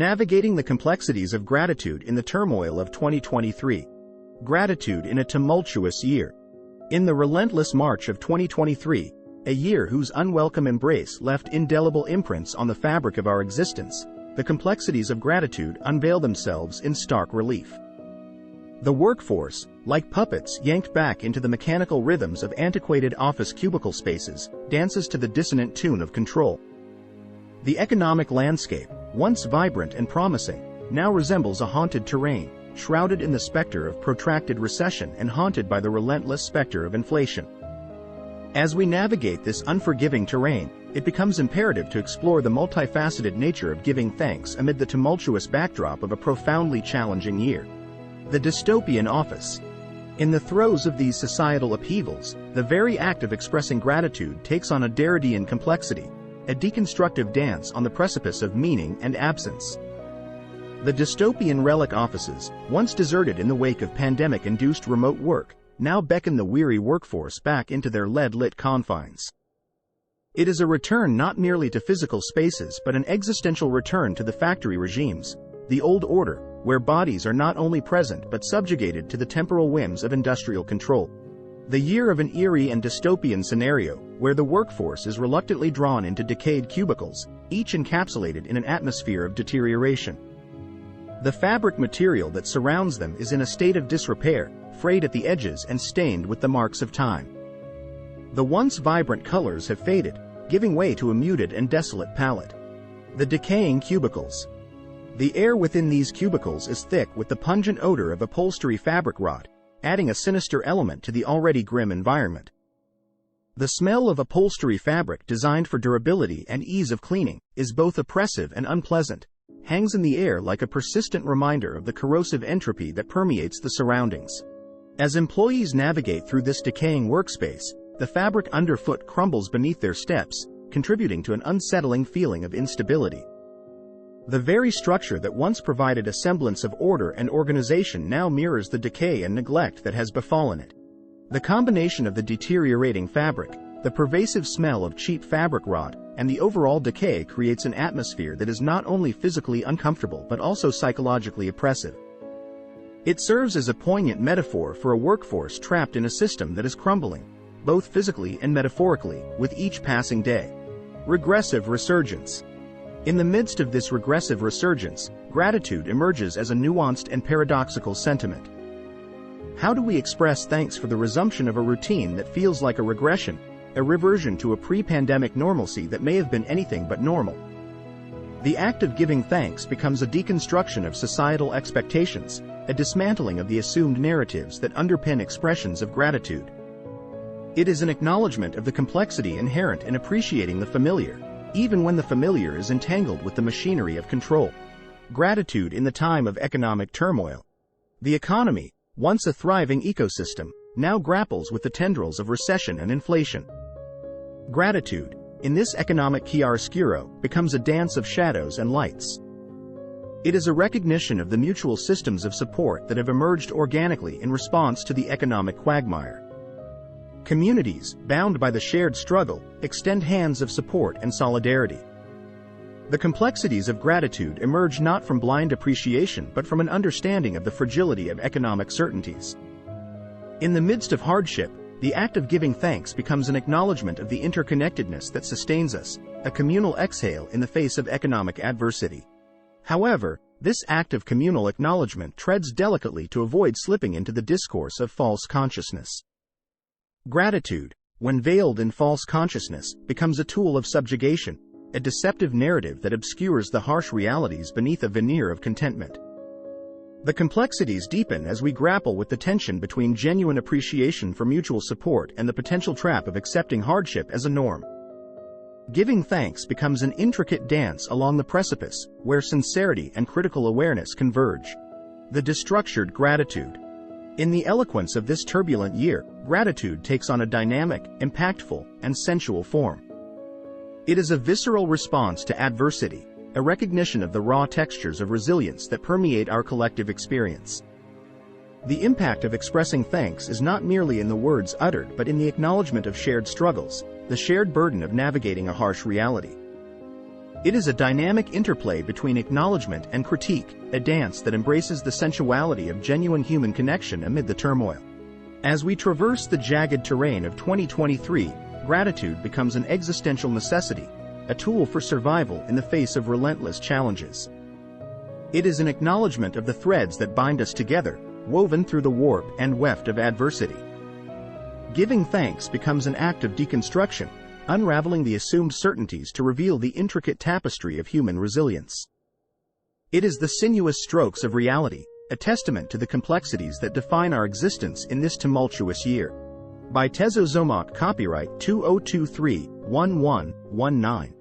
Navigating the complexities of gratitude in the turmoil of 2023. Gratitude in a tumultuous year. In the relentless march of 2023, a year whose unwelcome embrace left indelible imprints on the fabric of our existence, the complexities of gratitude unveil themselves in stark relief. The workforce, like puppets yanked back into the mechanical rhythms of antiquated office cubicle spaces, dances to the dissonant tune of control. The economic landscape, once vibrant and promising, now resembles a haunted terrain, shrouded in the specter of protracted recession and haunted by the relentless specter of inflation. As we navigate this unforgiving terrain, it becomes imperative to explore the multifaceted nature of giving thanks amid the tumultuous backdrop of a profoundly challenging year. The dystopian office. In the throes of these societal upheavals, the very act of expressing gratitude takes on a Derridean complexity, a deconstructive dance on the precipice of meaning and absence. The dystopian relic offices, once deserted in the wake of pandemic-induced remote work, now beckon the weary workforce back into their lead-lit confines. It is a return not merely to physical spaces but an existential return to the factory regimes, the old order, where bodies are not only present but subjugated to the temporal whims of industrial control. The year of an eerie and dystopian scenario, where the workforce is reluctantly drawn into decayed cubicles, each encapsulated in an atmosphere of deterioration. The fabric material that surrounds them is in a state of disrepair, frayed at the edges and stained with the marks of time. The once vibrant colors have faded, giving way to a muted and desolate palette. The decaying cubicles. The air within these cubicles is thick with the pungent odor of upholstery fabric rot, adding a sinister element to the already grim environment. The smell of upholstery fabric designed for durability and ease of cleaning is both oppressive and unpleasant, hangs in the air like a persistent reminder of the corrosive entropy that permeates the surroundings. As employees navigate through this decaying workspace, the fabric underfoot crumbles beneath their steps, contributing to an unsettling feeling of instability. The very structure that once provided a semblance of order and organization now mirrors the decay and neglect that has befallen it. The combination of the deteriorating fabric, the pervasive smell of cheap fabric rot, and the overall decay creates an atmosphere that is not only physically uncomfortable but also psychologically oppressive. It serves as a poignant metaphor for a workforce trapped in a system that is crumbling, both physically and metaphorically, with each passing day. Regressive resurgence. In the midst of this regressive resurgence, gratitude emerges as a nuanced and paradoxical sentiment. How do we express thanks for the resumption of a routine that feels like a regression, a reversion to a pre-pandemic normalcy that may have been anything but normal? The act of giving thanks becomes a deconstruction of societal expectations, a dismantling of the assumed narratives that underpin expressions of gratitude. It is an acknowledgement of the complexity inherent in appreciating the familiar, even when the familiar is entangled with the machinery of control. Gratitude in the time of economic turmoil. The economy, once a thriving ecosystem, now grapples with the tendrils of recession and inflation. Gratitude, in this economic chiaroscuro, becomes a dance of shadows and lights. It is a recognition of the mutual systems of support that have emerged organically in response to the economic quagmire. Communities, bound by the shared struggle, extend hands of support and solidarity. The complexities of gratitude emerge not from blind appreciation but from an understanding of the fragility of economic certainties. In the midst of hardship, the act of giving thanks becomes an acknowledgement of the interconnectedness that sustains us, a communal exhale in the face of economic adversity. However, this act of communal acknowledgement treads delicately to avoid slipping into the discourse of false consciousness. Gratitude, when veiled in false consciousness, becomes a tool of subjugation, a deceptive narrative that obscures the harsh realities beneath a veneer of contentment. The complexities deepen as we grapple with the tension between genuine appreciation for mutual support and the potential trap of accepting hardship as a norm. Giving thanks becomes an intricate dance along the precipice, where sincerity and critical awareness converge. The destructured gratitude. In the eloquence of this turbulent year, gratitude takes on a dynamic, impactful, and sensual form. It is a visceral response to adversity, a recognition of the raw textures of resilience that permeate our collective experience. The impact of expressing thanks is not merely in the words uttered but in the acknowledgement of shared struggles, the shared burden of navigating a harsh reality. It is a dynamic interplay between acknowledgement and critique, a dance that embraces the sensuality of genuine human connection amid the turmoil. As we traverse the jagged terrain of 2023, gratitude becomes an existential necessity, a tool for survival in the face of relentless challenges. It is an acknowledgement of the threads that bind us together, woven through the warp and weft of adversity. Giving thanks becomes an act of deconstruction, unraveling the assumed certainties to reveal the intricate tapestry of human resilience. It is the sinuous strokes of reality, a testament to the complexities that define our existence in this tumultuous year. By Tezo Zomak, copyright 2023-1119.